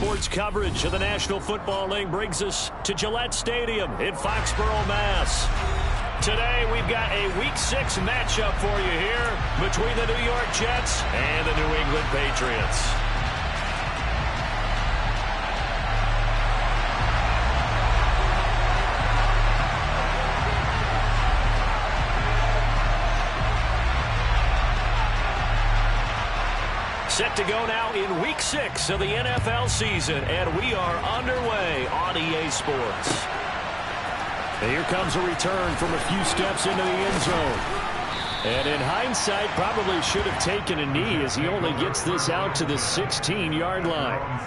Sports coverage of the National Football League brings us to Gillette Stadium in Foxborough, Mass. Today, we've got a Week 6 matchup for you here between the New York Jets and the New England Patriots. Set to go now in Week 6 of the NFL season, and we are underway on EA Sports. And here comes a return from a few steps into the end zone. And in hindsight, probably should have taken a knee as he only gets this out to the 16-yard line.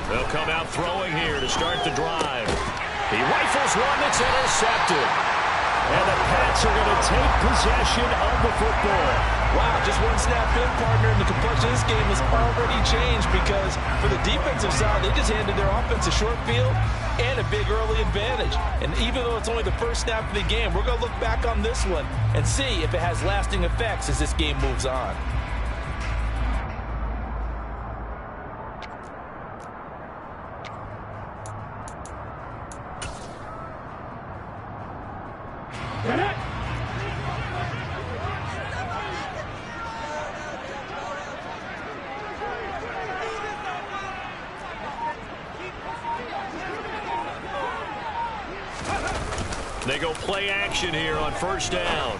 They'll come out throwing here to start the drive. He rifles one that's intercepted. And the Pats are going to take possession of the football. Wow, just one snap in, partner, and the complexion of this game has already changed because for the defensive side, they just handed their offense a short field and a big early advantage. And even though it's only the first snap of the game, we're going to look back on this one and see if it has lasting effects as this game moves on. They go play action here on first down.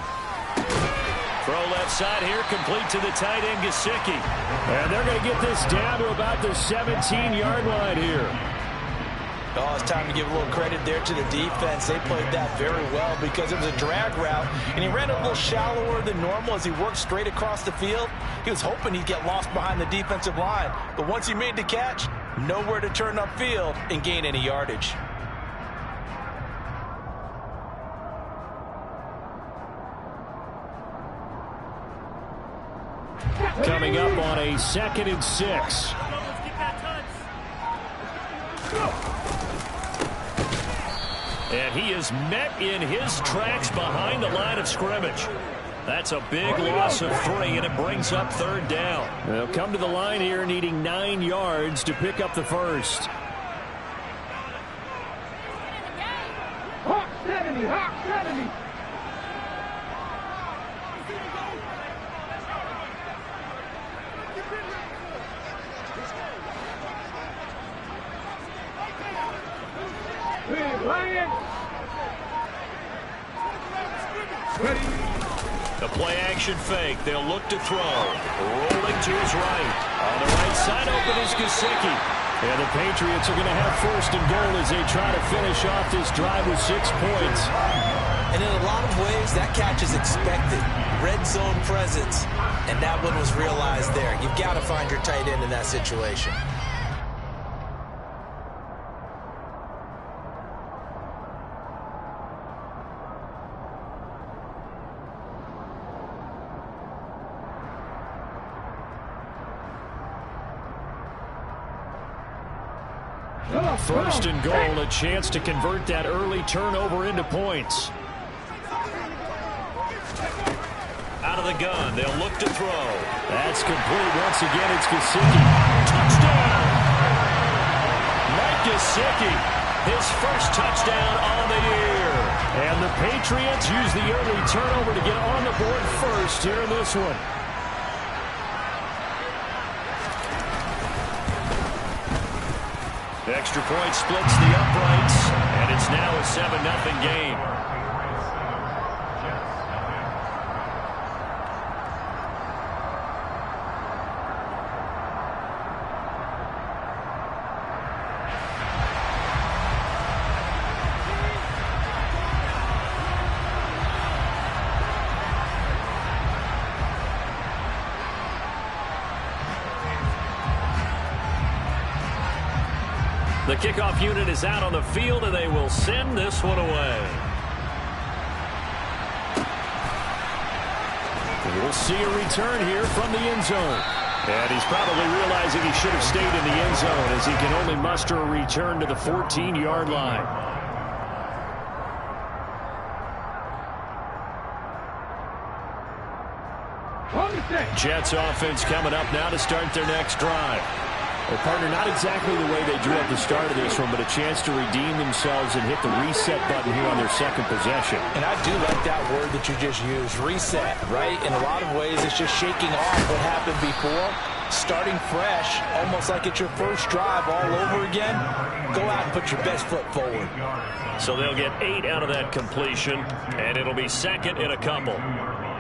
Throw left side here, complete to the tight end, Gesicki. And they're going to get this down to about the 17-yard line here. Oh, it's time to give a little credit there to the defense. They played that very well because it was a drag route, and he ran a little shallower than normal as he worked straight across the field. He was hoping he'd get lost behind the defensive line, but once he made the catch, nowhere to turn upfield and gain any yardage. Coming up on a 2nd and 6. And he is met in his tracks behind the line of scrimmage. That's a big loss of 3, and it brings up 3rd down. They'll come to the line here needing 9 yards to pick up the first. Hawk 70, Hawk 70. The play-action fake. They'll look to throw. Rolling to his right. On the right side, open is Gesicki. And the Patriots are going to have 1st and goal as they try to finish off this drive with 6 points. And in a lot of ways, that catch is expected. Red zone presence. And that one was realized there. You've got to find your tight end in that situation. First and goal, a chance to convert that early turnover into points. Out of the gun, they'll look to throw. That's complete. Once again, it's Gesicki. Touchdown! Mike Gesicki, his first touchdown on the year. And the Patriots use the early turnover to get on the board first here in this one. The extra point splits the uprights, and it's now a 7-0 game. The kickoff unit is out on the field, and they will send this one away. We'll see a return here from the end zone. And he's probably realizing he should have stayed in the end zone as he can only muster a return to the 14-yard line. Jets offense coming up now to start their next drive. Well, partner, not exactly the way they drew up the start of this one, but a chance to redeem themselves and hit the reset button here on their second possession. And I do like that word that you just used, reset, right? In a lot of ways, it's just shaking off what happened before, starting fresh, almost like it's your first drive all over again. Go out and put your best foot forward. So they'll get 8 out of that completion, and it'll be second and a couple.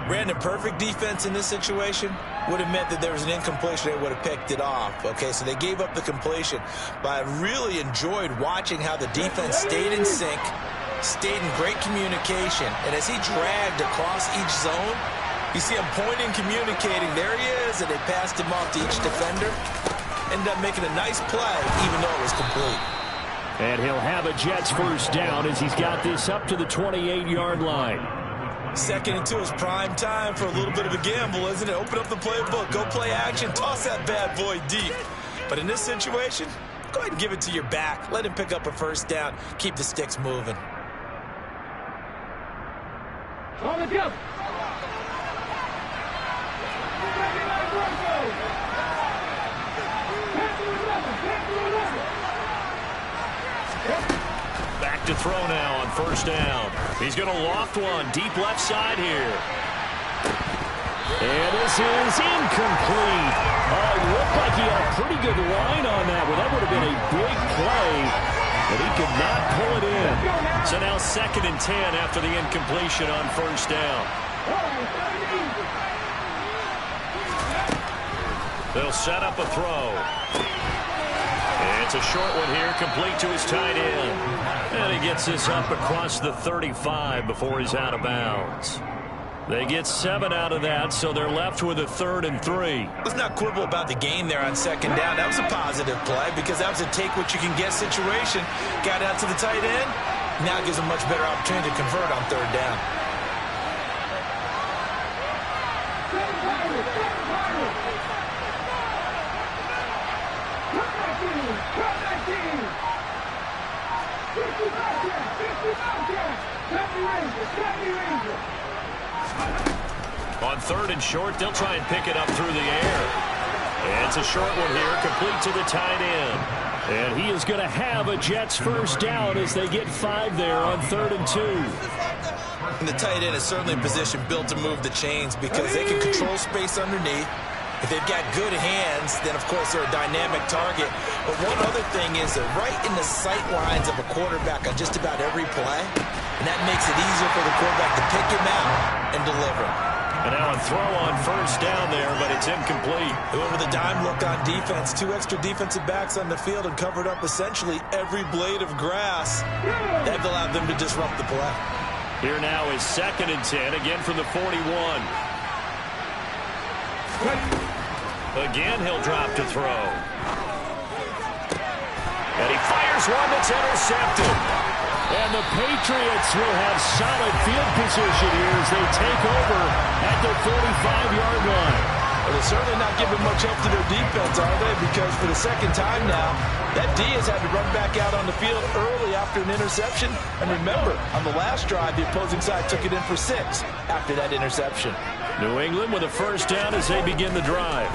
Brandon, perfect defense in this situation would have meant that there was an incompletion. They would have picked it off. Okay, so they gave up the completion. But I really enjoyed watching how the defense stayed in sync, stayed in great communication. And as he dragged across each zone, you see him pointing, communicating. There he is, and they passed him off to each defender. Ended up making a nice play, even though it was complete. And he'll have a Jets first down as he's got this up to the 28-yard line. 2nd and 2 is prime time for a little bit of a gamble, isn't it? Open up the playbook, go play action, toss that bad boy deep. But in this situation, go ahead and give it to your back. Let him pick up a first down. Keep the sticks moving. On the jump. Back to throw now on first down. He's going to loft one deep left side here. And this is incomplete. Oh, it looked like he had a pretty good line on that one. That would have been a big play, but he could not pull it in. So now 2nd and 10 after the incompletion on first down. They'll set up a throw. It's a short one here, complete to his tight end. And he gets this up across the 35 before he's out of bounds. They get 7 out of that, so they're left with a 3rd and 3. Let's not quibble about the gain there on 2nd down. That was a positive play because that was a take-what-you-can-get situation. Got out to the tight end. Now gives a much better opportunity to convert on 3rd down. On 3rd and short, they'll try and pick it up through the air. And it's a short one here, complete to the tight end. And he is going to have a Jets first down as they get 5 there on 3rd and 2. And the tight end is certainly a position built to move the chains because they can control space underneath. If they've got good hands, then, of course, they're a dynamic target. But one other thing is they're right in the sight lines of a quarterback on just about every play. And that makes it easier for the quarterback to pick him out and deliver. And now a throw on first down there, but it's incomplete. They went with a dime look on defense. 2 extra defensive backs on the field and covered up essentially every blade of grass. That allowed them to disrupt the play. Here now is 2nd and 10, again from the 41. Again, he'll drop to throw. And he fires one that's intercepted. And the Patriots will have solid field position here as they take over at the 45-yard line. Well, they're certainly not giving much help to their defense, are they? Because for the 2nd time now, that D has had to run back out on the field early after an interception. And remember, on the last drive, the opposing side took it in for 6 after that interception. New England with a first down as they begin the drive.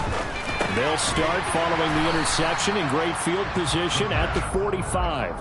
They'll start following the interception in great field position at the 45.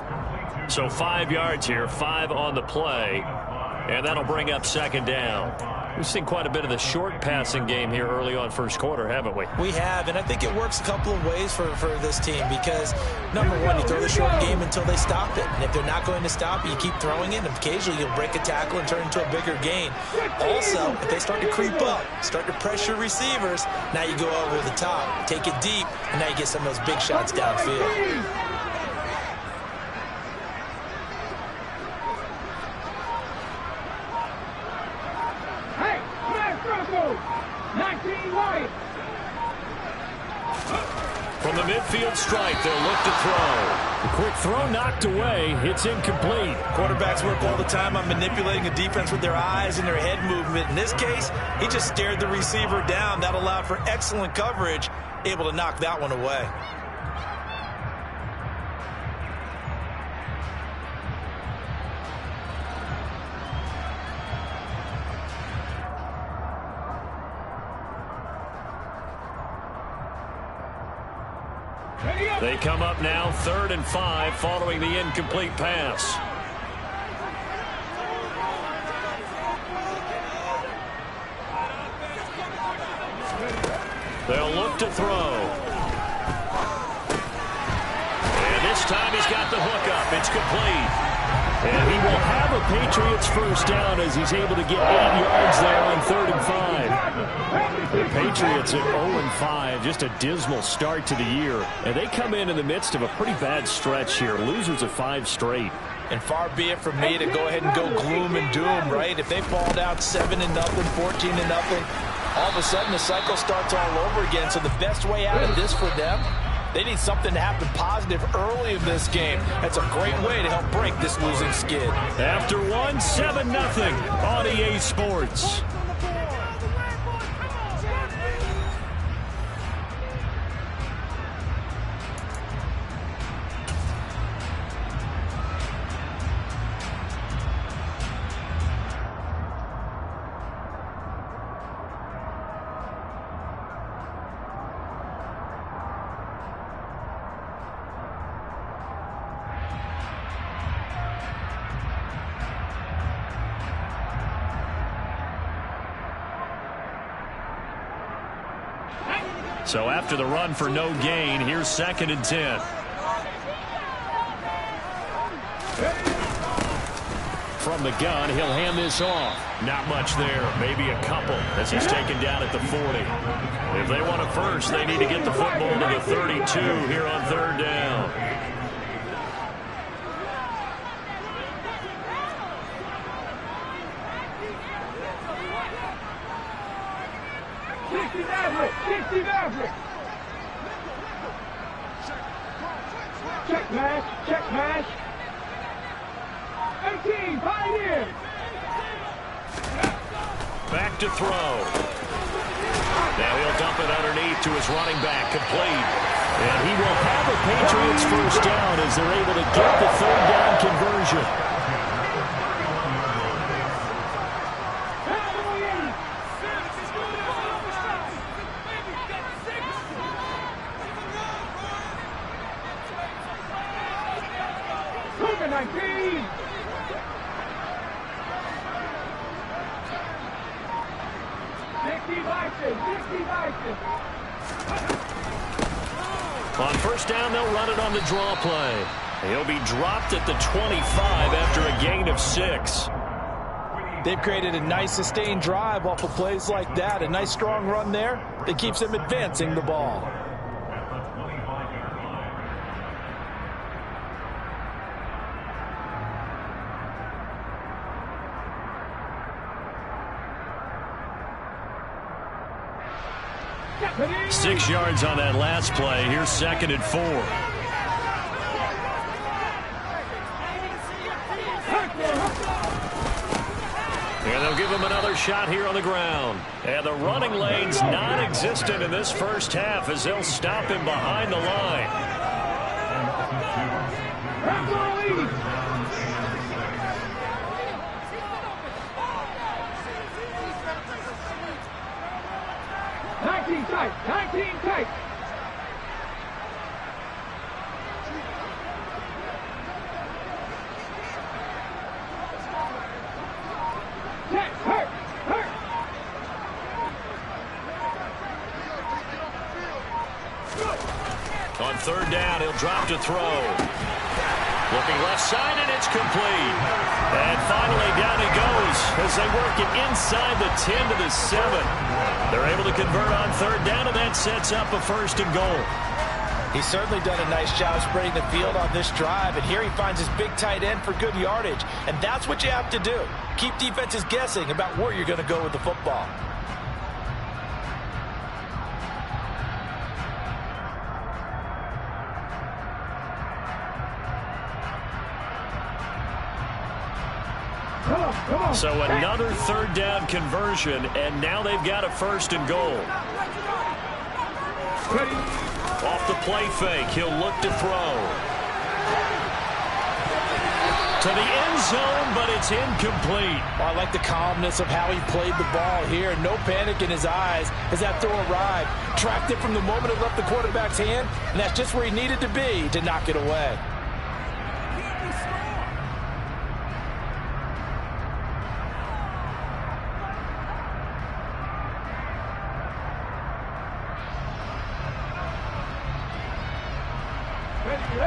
So 5 yards here, 5 on the play, and that'll bring up 2nd down. We've seen quite a bit of the short passing game here early on first quarter, haven't we? We have, and I think it works a couple of ways for this team because, number one, you throw the short game until they stop it. And if they're not going to stop it, you keep throwing it, and occasionally you'll break a tackle and turn into a bigger gain. Also, if they start to creep up, start to pressure receivers, now you go over the top, take it deep, and now you get some of those big shots downfield. From the midfield stripe, they'll look to throw. The quick throw knocked away. It's incomplete. Quarterbacks work all the time on manipulating a defense with their eyes and their head movement. In this case, he just stared the receiver down. That allowed for excellent coverage, able to knock that one away. They come up now 3rd and 5 following the incomplete pass. They'll look to throw. And this time he's got the hook up. It's complete. And he will have a Patriots first down as he's able to get 8 yards there on 3rd and 5. The Patriots at 0-5, just a dismal start to the year. And they come in the midst of a pretty bad stretch here. Losers of 5 straight. And far be it from me to go ahead and go gloom and doom, right? If they fall down 7-0, 14-0, all of a sudden the cycle starts all over again. So the best way out of this for them, they need something to happen positive early in this game. That's a great way to help break this losing skid. After 1, 7-0 on EA Sports. So after the run for no gain, here's 2nd and 10. From the gun, he'll hand this off. Not much there, maybe a couple as he's taken down at the 40. If they want a first, they need to get the football to the 32 here on 3rd down. Check match, check match. 18, Pioneer. Back to throw. Now he'll dump it underneath to his running back, complete. And he will have a Patriots first down as they're able to get the 3rd down conversion. On first down, they'll run it on the draw play. He'll be dropped at the 25 after a gain of 6. They've created a nice sustained drive off of plays like that. A nice strong run there that keeps them advancing the ball. Six yards on that last play. Here's 2nd and 4. And they'll give him another shot here on the ground. And the running lane's non-existent in this first half as they'll stop him behind the line. Tight, 19 tight. Hurt. On 3rd down, he'll drop to throw. Looking left side, and it's complete. And finally, down he goes as they work it inside the 10 to the 7. They're able to convert on 3rd down, and that sets up a 1st and goal. He's certainly done a nice job spreading the field on this drive, and here he finds his big tight end for good yardage. And that's what you have to do. Keep defenses guessing about where you're going to go with the football. So another third down conversion, and now they've got a 1st and goal. Off the play fake, he'll look to throw. To the end zone, but it's incomplete. Oh, I like the calmness of how he played the ball here. No panic in his eyes as that throw arrived. Tracked it from the moment it left the quarterback's hand, and that's just where he needed to be to knock it away.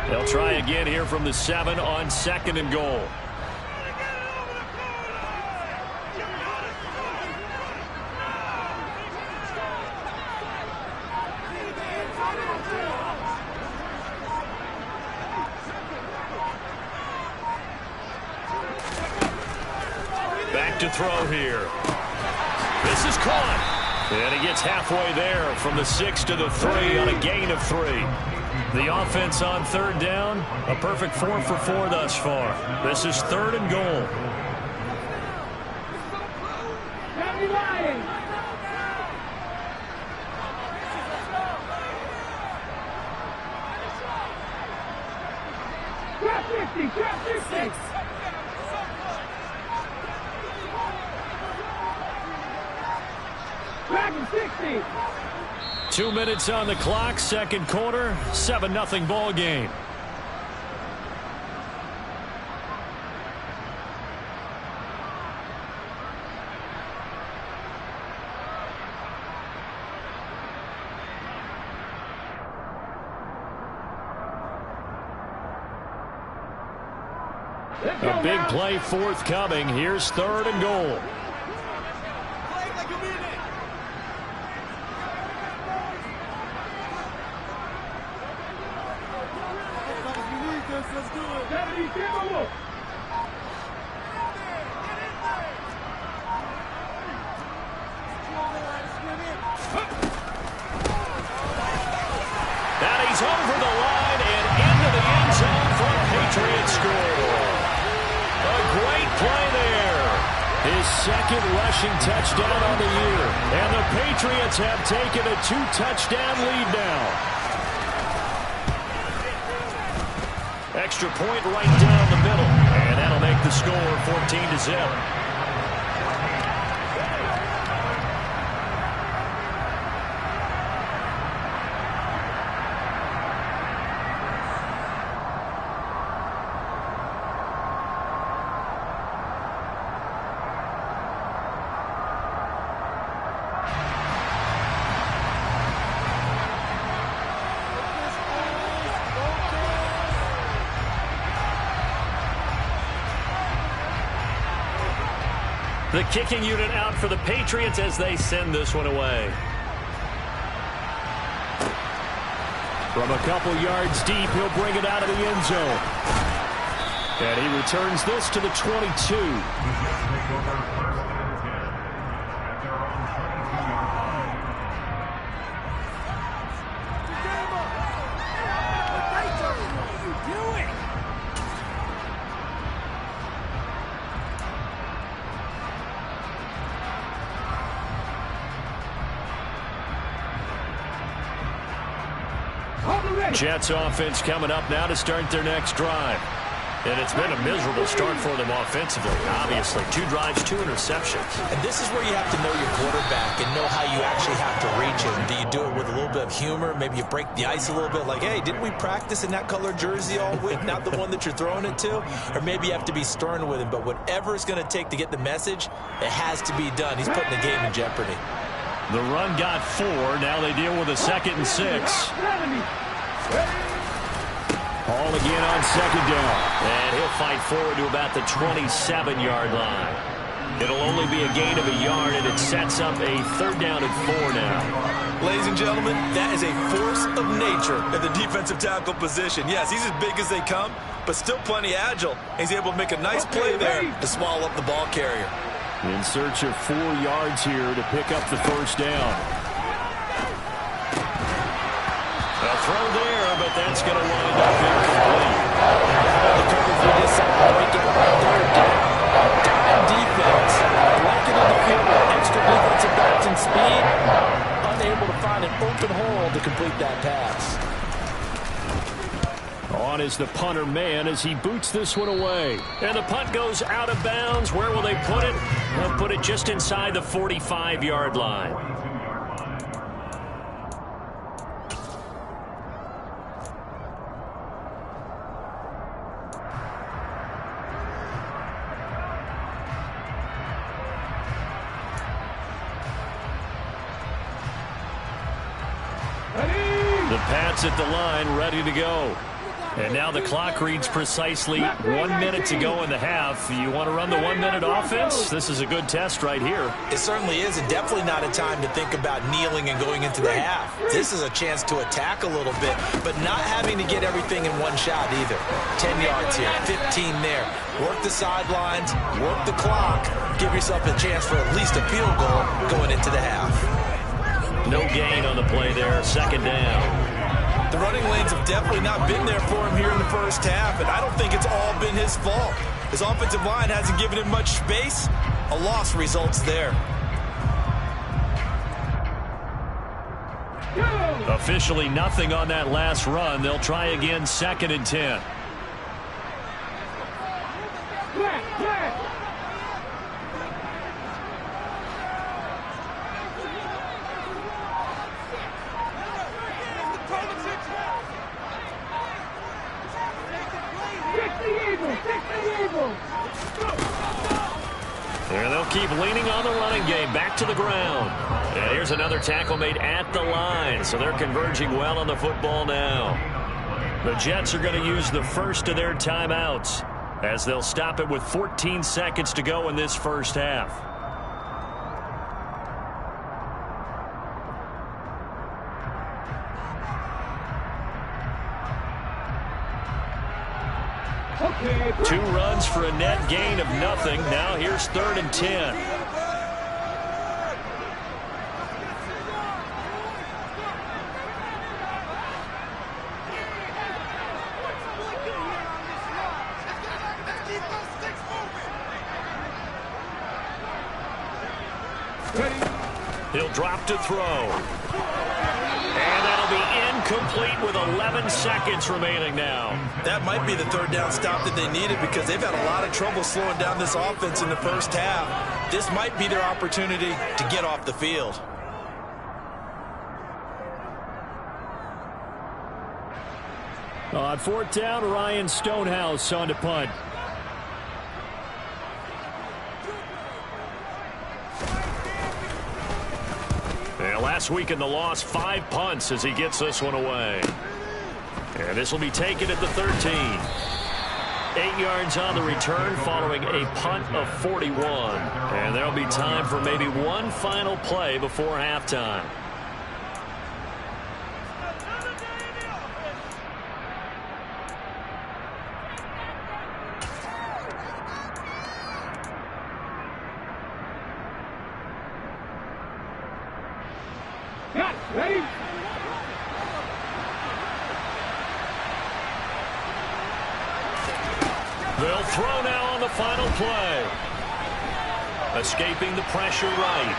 They'll try again here from the 7 on 2nd and goal. Back to throw here. This is caught. And he gets halfway there from the 6 to the 3 on a gain of 3. The offense on 3rd down, a perfect 4 for 4 thus far. This is 3rd and goal. Trap 50. 60. 2 minutes on the clock, 2nd quarter, 7-0 ball game. A big play forthcoming. Here's 3rd and goal. He's over the line and into the end zone for a Patriot score. A great play there. His 2nd rushing touchdown on the year. And the Patriots have taken a 2-touchdown lead now. Extra point right down the middle. And that'll make the score 14-0. The kicking unit out for the Patriots as they send this one away. From a couple yards deep, he'll bring it out of the end zone. And he returns this to the 22. Jets offense coming up now to start their next drive. And it's been a miserable start for them offensively, obviously. 2 drives, 2 interceptions. And this is where you have to know your quarterback and know how you actually have to reach him. Do you do it with a little bit of humor? Maybe you break the ice a little bit like, hey, didn't we practice in that color jersey all week, not the one that you're throwing it to? Or maybe you have to be stern with him. But whatever it's going to take to get the message, it has to be done. He's putting the game in jeopardy. The run got 4. Now they deal with a 2nd and 6. Hall again on 2nd down. And he'll fight forward to about the 27-yard line. It'll only be a gain of a yard, and it sets up a 3rd down and 4 now. Ladies and gentlemen, that is a force of nature at the defensive tackle position. Yes, he's as big as they come, but still plenty agile. He's able to make a nice play there to swallow up the ball carrier. In search of 4 yards here to pick up the 1st down. A throw there, but that's going to wind up incomplete. The cover for this break it right there. Down deep. on the field with extra defensive backs and speed, unable to find an open hole to complete that pass. On is the punter man as he boots this one away. And the punt goes out of bounds. Where will they put it? They'll put it just inside the 45-yard line. The Pats at the line, ready to go. And now the clock reads precisely 1 minute to go in the half. You want to run the 1 minute offense? This is a good test right here. It certainly is, and definitely not a time to think about kneeling and going into the half. This is a chance to attack a little bit, but not having to get everything in one shot either. 10 yards here, 15 there. Work the sidelines, work the clock. Give yourself a chance for at least a field goal going into the half. No gain on the play there, second down. The running lanes have definitely not been there for him here in the first half, and I don't think it's all been his fault. His offensive line hasn't given him much space. A loss results there. Officially nothing on that last run. They'll try again, 2nd and 10. And they'll keep leaning on the running game. Back to the ground. And here's another tackle made at the line. So they're converging well on the football now. The Jets are going to use the first of their timeouts as they'll stop it with 14 seconds to go in this first half. Two runs for a net gain of nothing. Now here's 3rd and 10. He'll drop to throw. And that'll be incomplete with 11 seconds remaining now. That might be the 3rd down stop that they needed because they've had a lot of trouble slowing down this offense in the first half. This might be their opportunity to get off the field. On 4th down, Ryan Stonehouse on to punt. And last week in the loss, 5 punts as he gets this one away. And this will be taken at the 13. 8 yards on the return following a punt of 41. And there'll be time for maybe one final play before halftime. Ready? They'll throw now on the final play. Escaping the pressure right.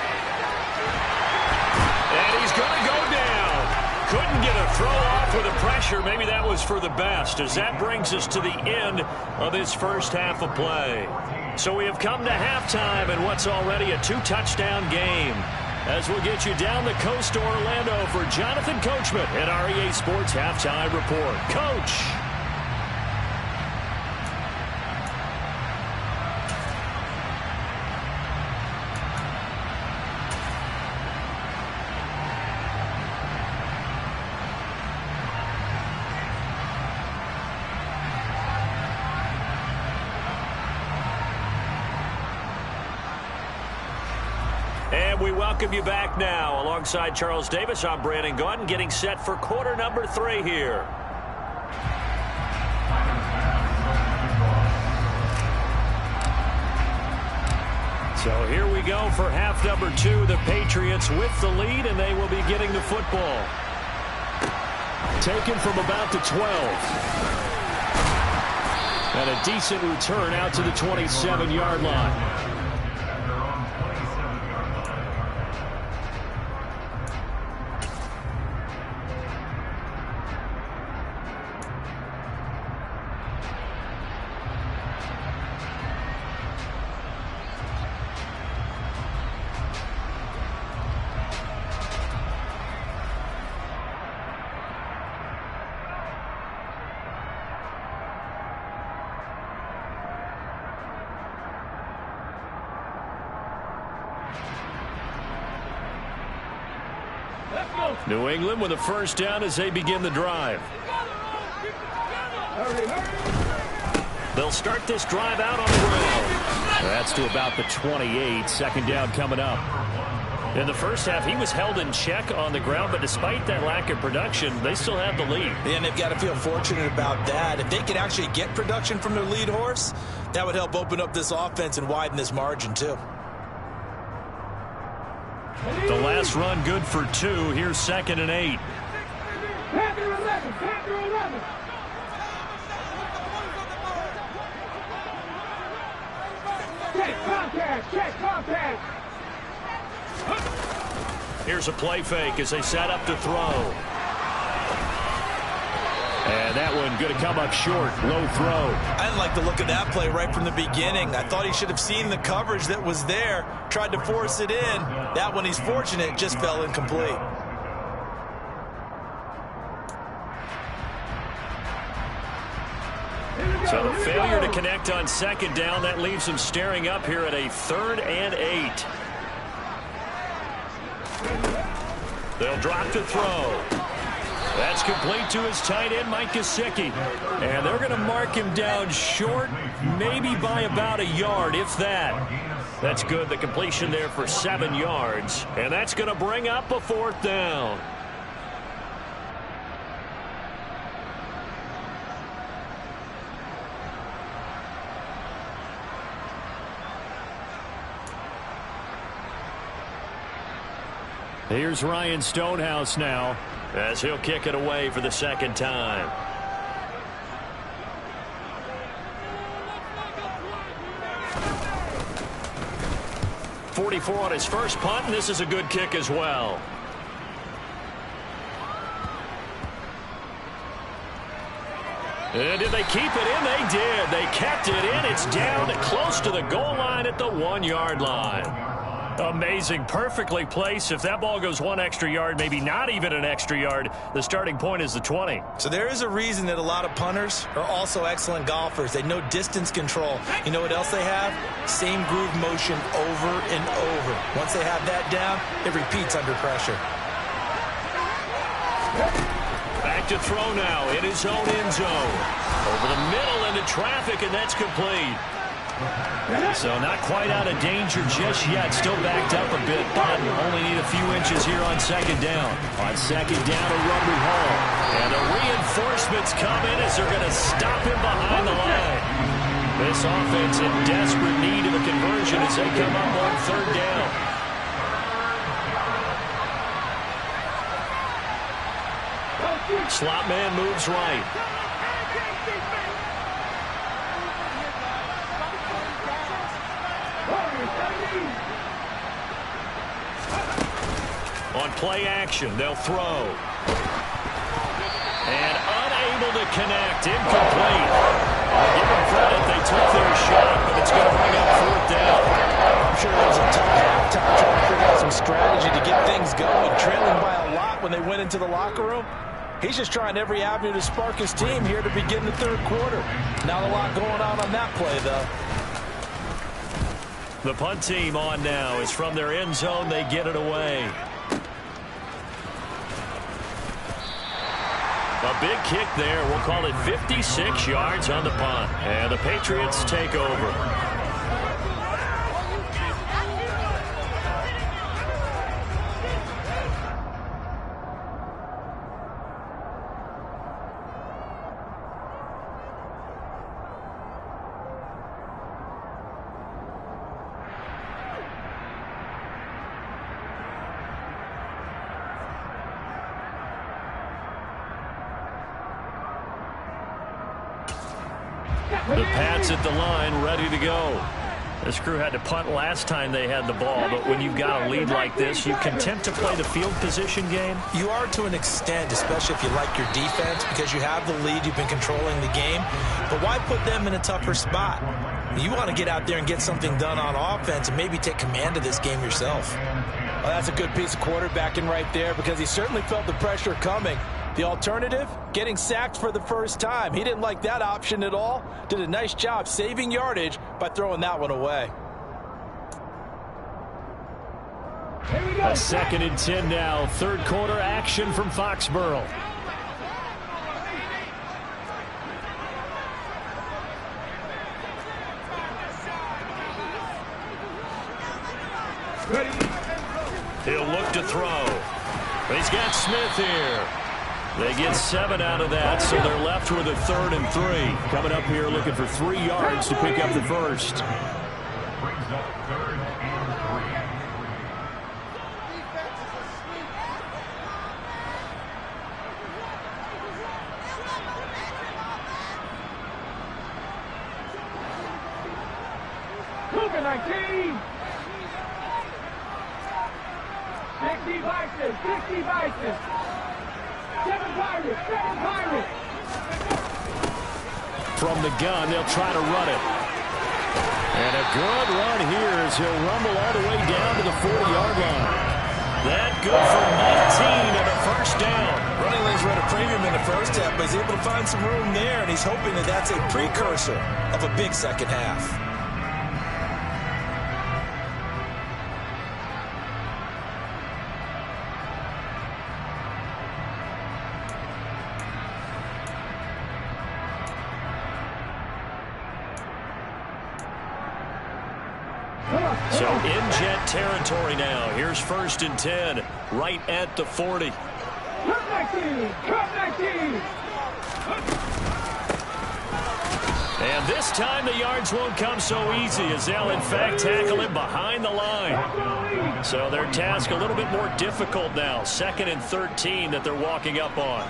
And he's going to go down. Couldn't get a throw off with the pressure. Maybe that was for the best, as that brings us to the end of this first half of play. So we have come to halftime in what's already a 2-touchdown game. As we'll get you down the coast to Orlando for Jonathan Coachman at our EA Sports Halftime Report. Coach. And we welcome you back now. Alongside Charles Davis, I'm Brandon Gaudin, getting set for quarter number 3 here. So here we go for half number 2. The Patriots with the lead, and they will be getting the football. Taken from about the 12. And a decent return out to the 27-yard line. New England with a first down as they begin the drive. They'll start this drive out on the ground. That's to about the 28. Second down coming up. In the first half, he was held in check on the ground, but despite that lack of production, they still have the lead. And they've got to feel fortunate about that. If they can actually get production from their lead horse, that would help open up this offense and widen this margin too. The last run good for 2. Here's 2nd and 8. Panther 11, Panther 11. Check contact, check contact. Here's a play fake as they set up to throw. And that one going to come up short. Low throw. I didn't like the look of that play right from the beginning. I thought he should have seen the coverage that was there, tried to force it in. That one, he's fortunate, just fell incomplete. So the failure to connect on 2nd down, that leaves him staring up here at a 3rd and 8. They'll drop to throw. That's complete to his tight end, Mike Gesicki. And they're going to mark him down short, maybe by about a yard, if that. That's good. The completion there for 7 yards. And that's going to bring up a 4th down. Here's Ryan Stonehouse now as he'll kick it away for the 2nd time. .44 on his first punt, and this is a good kick as well. And did they keep it in? They did. They kept it in. It's down close to the goal line at the 1-yard line. Amazing. Perfectly placed. If that ball goes 1 extra yard, maybe not even an extra yard, the starting point is the 20. So there is a reason that a lot of punters are also excellent golfers. They know distance control. You know what else they have? Same groove motion over and over. Once they have that down, it repeats under pressure. Back to throw now in his own end zone. Over the middle into traffic, and that's complete. So not quite out of danger just yet. Still backed up a bit, but only need a few inches here on 2nd down. On 2nd down, a run we haul. And the reinforcements come in as they're going to stop him behind the line. This offense in desperate need of a conversion as they come up on 3rd down. Slot man moves right. On play action, they'll throw. And unable to connect. Incomplete. I'll give them credit. They took their shot, but it's going to bring up 4th down. I'm sure it was a tough halftime trying to figure out some strategy to get things going. Trailing by a lot when they went into the locker room. He's just trying every avenue to spark his team here to begin the 3rd quarter. Not a lot going on that play, though. The punt team on now is from their end zone. They get it away. A big kick there. We'll call it 56 yards on the punt. And the Patriots take over. The Pats at the line, ready to go. This crew had to punt last time they had the ball, but when you've got a lead like this, you content to play the field position game? You are to an extent, especially if you like your defense, because you have the lead, you've been controlling the game. But why put them in a tougher spot? You want to get out there and get something done on offense and maybe take command of this game yourself. Well, that's a good piece of quarterbacking right there, because he certainly felt the pressure coming. The alternative, getting sacked for the first time. He didn't like that option at all. Did a nice job saving yardage by throwing that one away. Here we go. A 2nd and 10 now. Third quarter action from Foxborough. He'll look to throw. He's got Smith here. They get 7 out of that, so they're left with a 3rd and 3. Coming up here looking for 3 yards to pick up the first. Brings up 3rd and 3. Cougar 19. 60 Vices, 60 Vices. 7 Pirates, 7 Pirates. From the gun, they'll try to run it. And a good run here as he'll rumble all the way down to the 40-yard line. That good for 19 and a first down. Running lanes were at a premium in the first half, but he's able to find some room there, and he's hoping that that's a precursor of a big second half. So in jet territory now. Here's 1st and 10, right at the 40. Come 19, come 19. And this time the yards won't come so easy as they'll in fact tackle him behind the line. So their task a little bit more difficult now. 2nd and 13 that they're walking up on.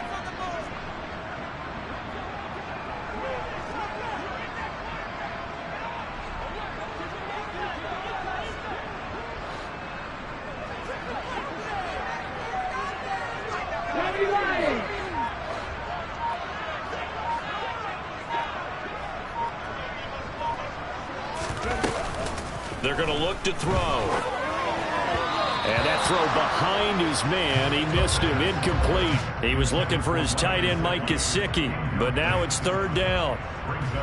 They're going to look to throw. And that throw behind his man. He missed him. Incomplete. He was looking for his tight end, Mike Gesicki. But now it's 3rd down.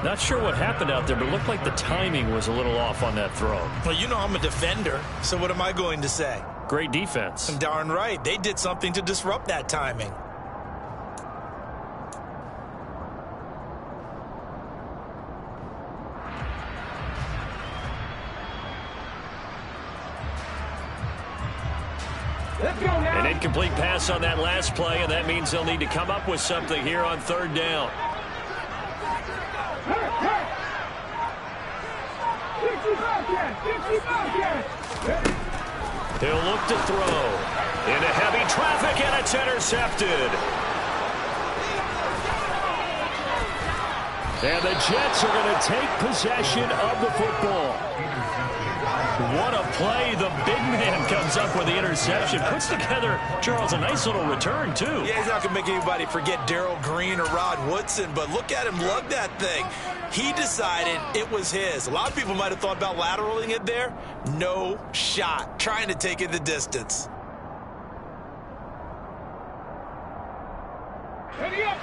Not sure what happened out there, but it looked like the timing was a little off on that throw. Well, you know I'm a defender, so what am I going to say? Great defense. Darn right. They did something to disrupt that timing. An incomplete pass on that last play, and that means they'll need to come up with something here on 3rd down. 60 Bobcats. He'll look to throw. Into heavy traffic, and it's intercepted. And the Jets are going to take possession of the football. What a play. The big man comes up with the interception. Puts together, Charles, a nice little return, too. Yeah, he's not going to make anybody forget Darryl Green or Rod Woodson, but look at him lug that thing. He decided it was his. A lot of people might have thought about lateraling it there. No shot. Trying to take it the distance. Ready up.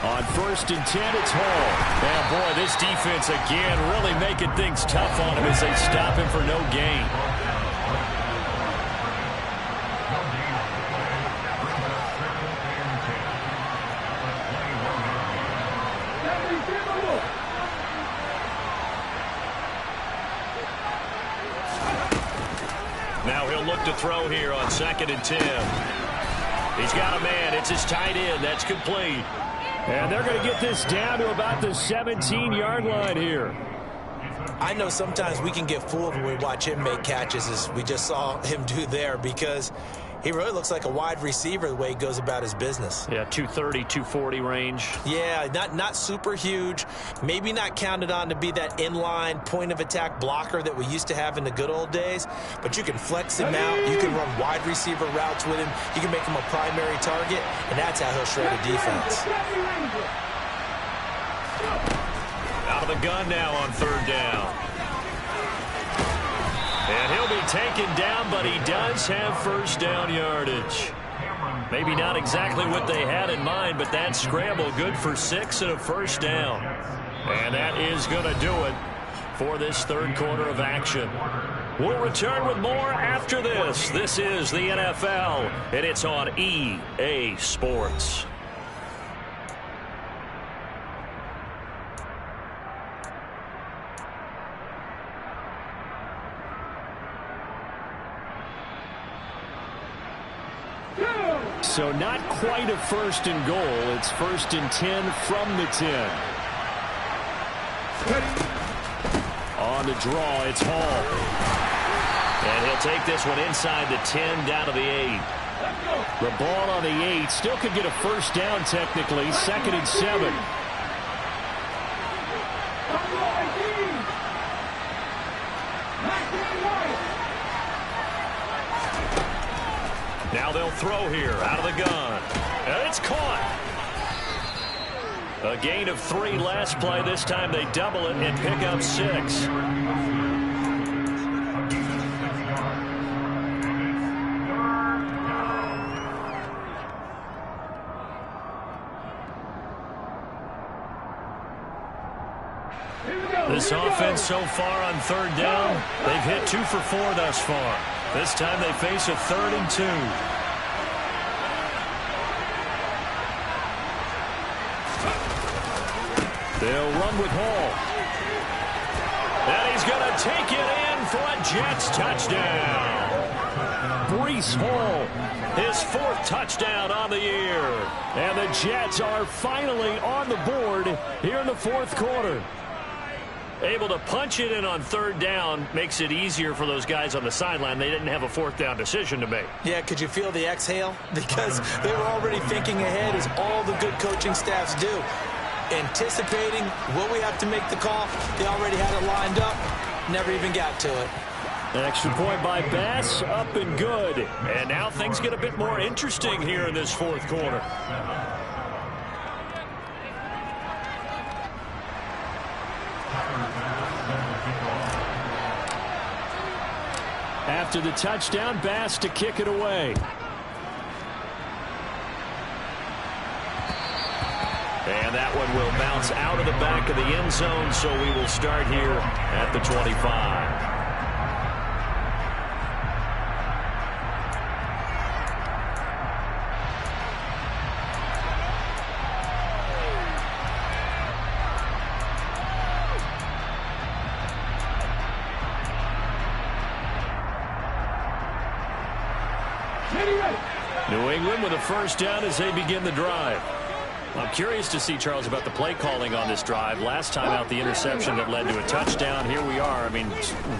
On 1st and 10, it's Hall. Now, boy, this defense again really making things tough on him as they stop him for no gain. Now he'll look to throw here on 2nd and 10. He's got a man. It's his tight end. That's complete. And they're going to get this down to about the 17-yard line here. I know sometimes we can get fooled when we watch him make catches, as we just saw him do there, because he really looks like a wide receiver the way he goes about his business. Yeah, 230, 240 range. Yeah, not super huge. Maybe not counted on to be that inline point-of-attack blocker that we used to have in the good old days. But you can flex him out. You can run wide receiver routes with him. You can make him a primary target, and that's how he'll shred a defense. Out of the gun now on 3rd down. And he'll be taken down, but he does have first down yardage. Maybe not exactly what they had in mind, but that scramble good for 6 and a first down. And that is going to do it for this third quarter of action. We'll return with more after this. This is the NFL, and it's on EA Sports. So not quite a first and goal. It's first and 10 from the 10. On the draw, it's Hall. And he'll take this one inside the 10 down to the 8. The ball on the 8 still could get a first down technically. Second and 7. Now they'll throw here out of the gun. And it's caught. A gain of 3 last play. This time they double it and pick up 6. This offense so far on third down, they've hit 2 for 4 thus far. This time they face a 3rd and 2. They'll run with Hall. And he's going to take it in for a Jets touchdown. Breece Hall, his 4th touchdown on the year. And the Jets are finally on the board here in the 4th quarter. Able to punch it in on third down makes it easier for those guys on the sideline. They didn't have a 4th down decision to make. Yeah, could you feel the exhale? Because they were already thinking ahead, as all the good coaching staffs do. Anticipating, will we have to make the call? They already had it lined up. Never even got to it. An extra point by Bass, up and good. And now things get a bit more interesting here in this 4th quarter. After the touchdown, Bass to kick it away. And that one will bounce out of the back of the end zone, so we will start here at the 25. New England with a first down as they begin the drive. I'm curious to see, Charles, about the play calling on this drive. Last time out, the interception that led to a touchdown. Here we are. I mean,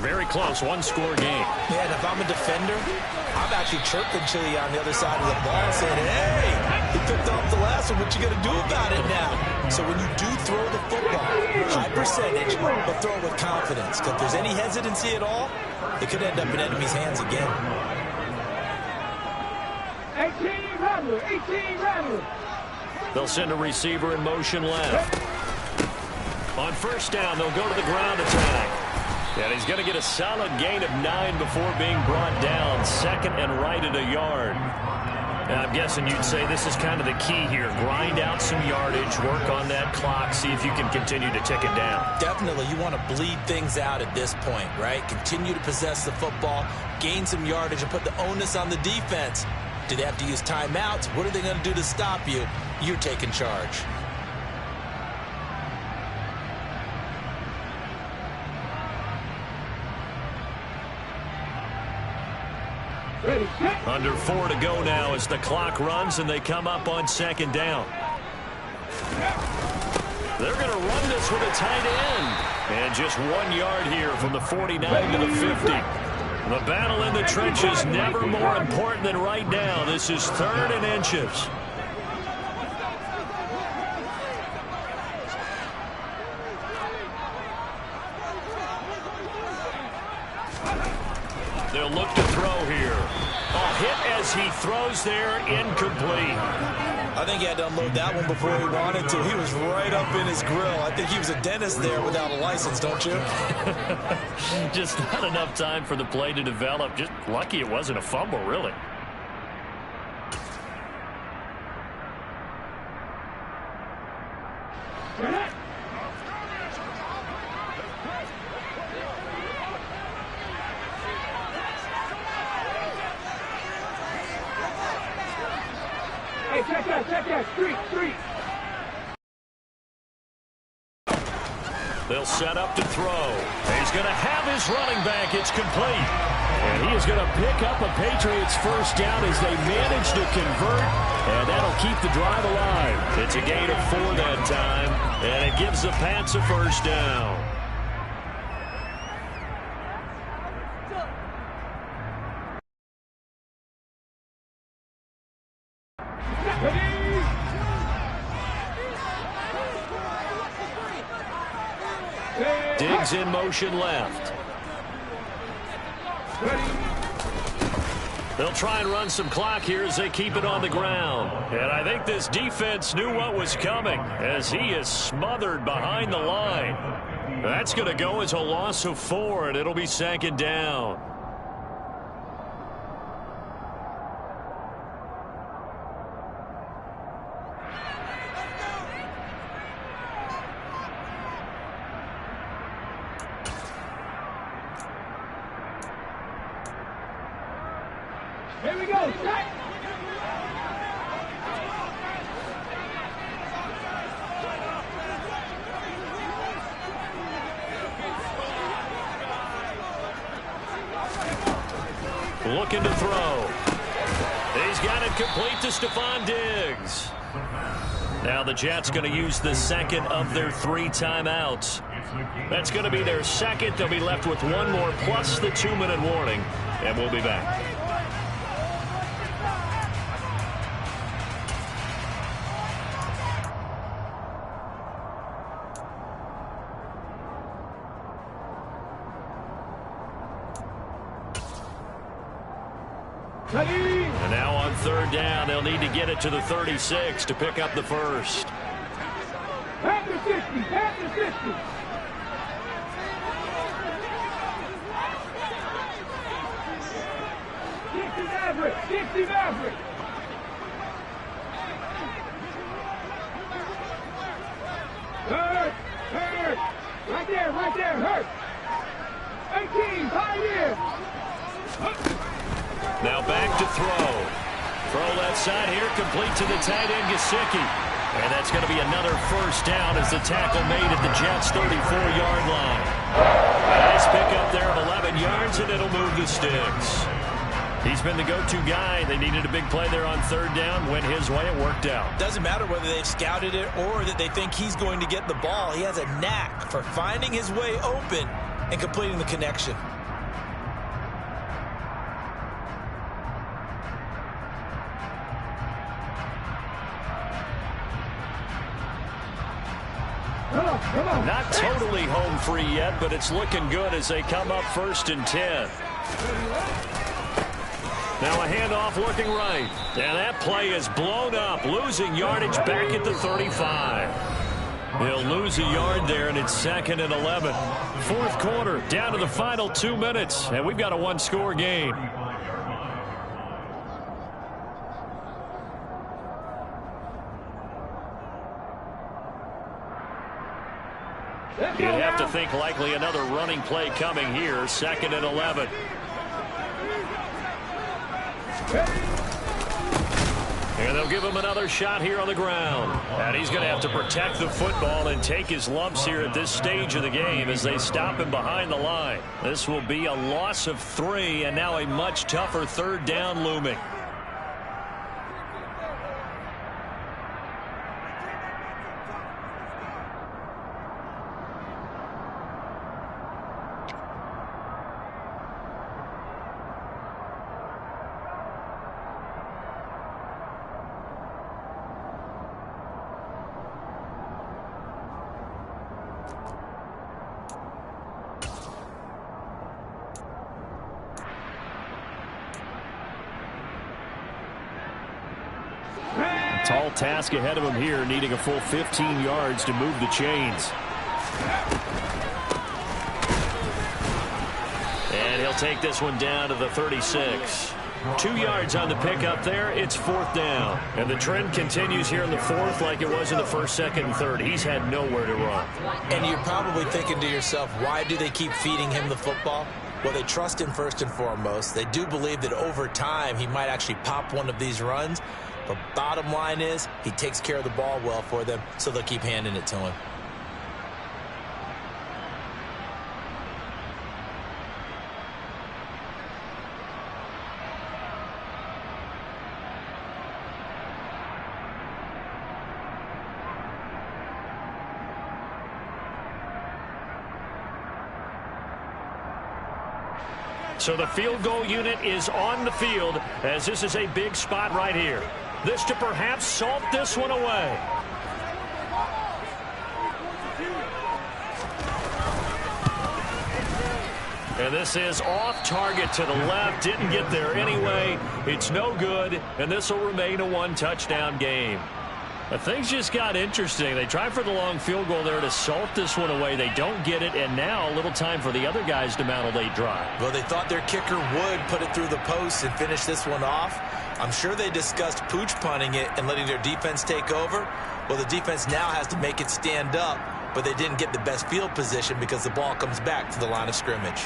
very close, 1-score game. Yeah, and if I'm a defender, I'm actually chirping Chili on the other side of the ball saying, hey, he picked off the last one. What you going to do about it now? So when you do throw the football, high percentage, but throw it with confidence. Because if there's any hesitancy at all, it could end up in enemy's hands again. 18 Rattler. They'll send a receiver in motion left. On first down, they'll go to the ground attack. And he's going to get a solid gain of 9 before being brought down. 2nd and right at a yard. And I'm guessing you'd say this is kind of the key here. Grind out some yardage, work on that clock, see if you can continue to tick it down. Definitely. You want to bleed things out at this point, right? Continue to possess the football, gain some yardage, and put the onus on the defense. Do they have to use timeouts? What are they going to do to stop you? You're taking charge. Under 4 to go now as the clock runs and they come up on 2nd down. They're going to run this with a tight end. And just 1 yard here from the 49 to the 50. The battle in the trenches never more important than right now. This is 3rd and inches. They'll look to throw here. A hit as he throws there, incomplete. I think he had to unload that one before he wanted to. He was right up in his grill. I think he was a dentist there without a license, don't you? Just not enough time for the play to develop. Just lucky it wasn't a fumble, really. Hey, check that, street. They'll set up to throw. He's going to have his running back. It's complete. And he is going to pick up a Patriots first down as they manage to convert. And that'll keep the drive alive. It's a gain of 4 that time. And it gives the Pats a first down. Diggs in motion left. They'll try and run some clock here as they keep it on the ground. And I think this defense knew what was coming as he is smothered behind the line. That's going to go as a loss of 4, and it'll be 2nd down. Here we go, set. Looking to throw. He's got it complete to Stephon Diggs. Now the Jets going to use the second of their 3 timeouts. That's going to be their second. They'll be left with 1 more plus the 2-minute warning. And we'll be back. And now on 3rd down, they'll need to get it to the 36 to pick up the first. Panther 60, Panther 60. 60 Maverick. Hurt. Right there, hurt. 18, Pioneer. Now back to throw. Throw left side here, complete to the tight end, Gesicki. And that's going to be another first down as the tackle made at the Jets' 34-yard line. Nice pickup there of 11 yards, and it'll move the sticks. He's been the go-to guy. They needed a big play there on 3rd down. Went his way. It worked out. Doesn't matter whether they've scouted it or that they think he's going to get the ball. He has a knack for finding his way open and completing the connection. Not totally home free yet, but it's looking good as they come up 1st and 10. Now a handoff looking right. And that play is blown up, losing yardage back at the 35. He'll lose a yard there, and it's 2nd and 11. 4th quarter, down to the final 2 minutes, and we've got a 1-score game. You'd have to think likely another running play coming here. 2nd and 11. And they'll give him another shot here on the ground. And he's going to have to protect the football and take his lumps here at this stage of the game as they stop him behind the line. This will be a loss of 3, and now a much tougher 3rd down looming. Tall task ahead of him here, needing a full 15 yards to move the chains. And he'll take this one down to the 36. 2 yards on the pickup there. It's 4th down. And the trend continues here in the 4th like it was in the 1st, 2nd, and 3rd. He's had nowhere to run. And you're probably thinking to yourself, why do they keep feeding him the football? Well, they trust him first and foremost. They do believe that over time he might actually pop one of these runs. But bottom line is he takes care of the ball well for them, so they'll keep handing it to him. So the field goal unit is on the field as this is a big spot right here. This to perhaps salt this one away. And this is off target to the left. Didn't get there anyway. It's no good, and this will remain a one-touchdown game. But things just got interesting. They tried for the long field goal there to salt this one away. They don't get it, and now a little time for the other guys to mount a late drive. Well, they thought their kicker would put it through the post and finish this one off. I'm sure they discussed pooch punting it and letting their defense take over. Well, the defense now has to make it stand up, but they didn't get the best field position because the ball comes back to the line of scrimmage.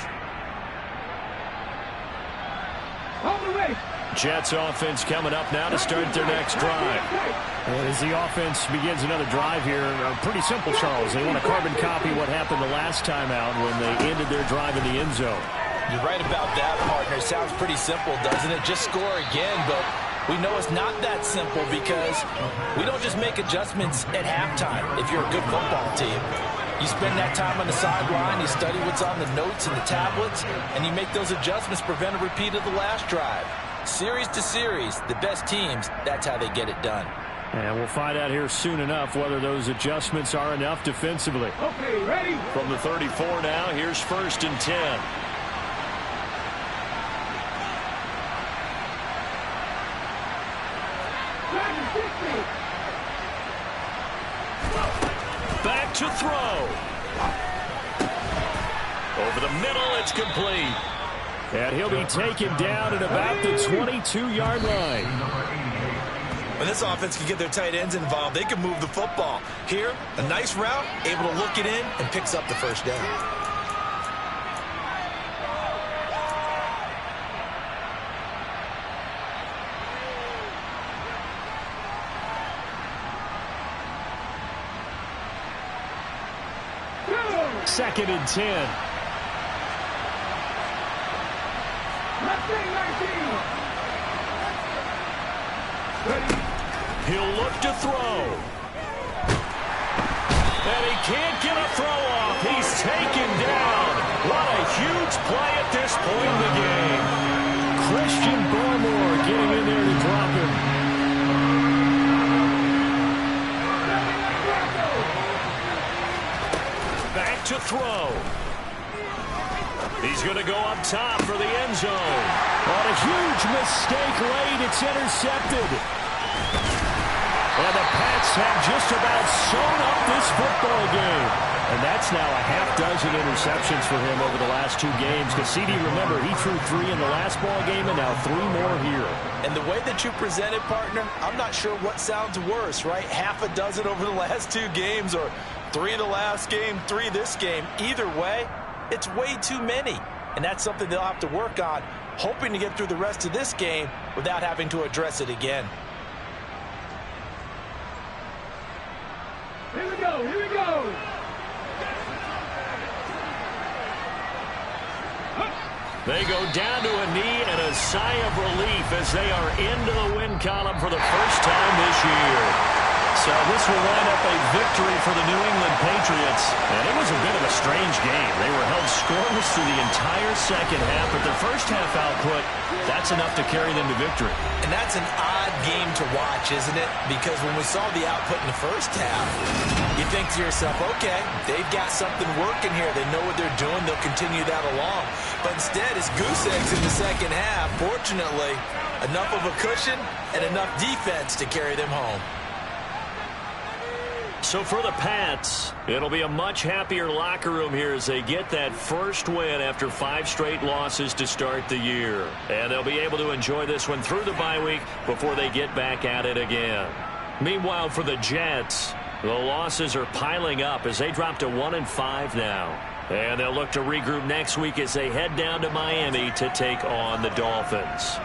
Jets offense coming up now to start their next drive. And as the offense begins another drive here, pretty simple, Charles. They want to carbon copy what happened the last time out when they ended their drive in the end zone. You're right about that, partner. It sounds pretty simple, doesn't it? Just score again, but we know it's not that simple because we don't just make adjustments at halftime if you're a good football team. You spend that time on the sideline, you study what's on the notes and the tablets, and you make those adjustments to prevent a repeat of the last drive. Series to series, the best teams, that's how they get it done. And we'll find out here soon enough whether those adjustments are enough defensively. Okay, ready? From the 34 now, here's 1st and 10. Back to throw. Over the middle, it's complete. And he'll be taken down at about the 22-yard line. When this offense can get their tight ends involved, they can move the football. Here, a nice route, able to look it in, and picks up the first down. Second and 10. He'll look to throw. And he can't get a throw off. He's taken down. What a huge play at this point in the game. Christian Barmore getting in there to drop him. Back to throw. He's going to go up top for the end zone. On a huge mistake late, it's intercepted. And the Pats have just about sewn up this football game. And that's now a half-dozen interceptions for him over the last 2 games. Because CD, remember, he threw 3 in the last ball game and now 3 more here. And the way that you presented, partner, I'm not sure what sounds worse, right? Half a dozen over the last 2 games or 3 the last game, 3 this game. Either way, it's way too many. And that's something they'll have to work on, hoping to get through the rest of this game without having to address it again. Here we go, here we go. They go down to a knee and a sigh of relief as they are into the win column for the first time this year. So this will wind up a victory for the New England Patriots. And it was a bit of a strange game. They were held scoreless through the entire second half, but their first half output, that's enough to carry them to victory. And that's an odd game to watch, isn't it? Because when we saw the output in the first half, you think to yourself, okay, they've got something working here. They know what they're doing. They'll continue that along. But instead, it's goose eggs in the second half. Fortunately, enough of a cushion and enough defense to carry them home. So for the Pats, it'll be a much happier locker room here as they get that first win after 5 straight losses to start the year. And they'll be able to enjoy this one through the bye week before they get back at it again. Meanwhile, for the Jets, the losses are piling up as they drop to 1-5 now. And they'll look to regroup next week as they head down to Miami to take on the Dolphins.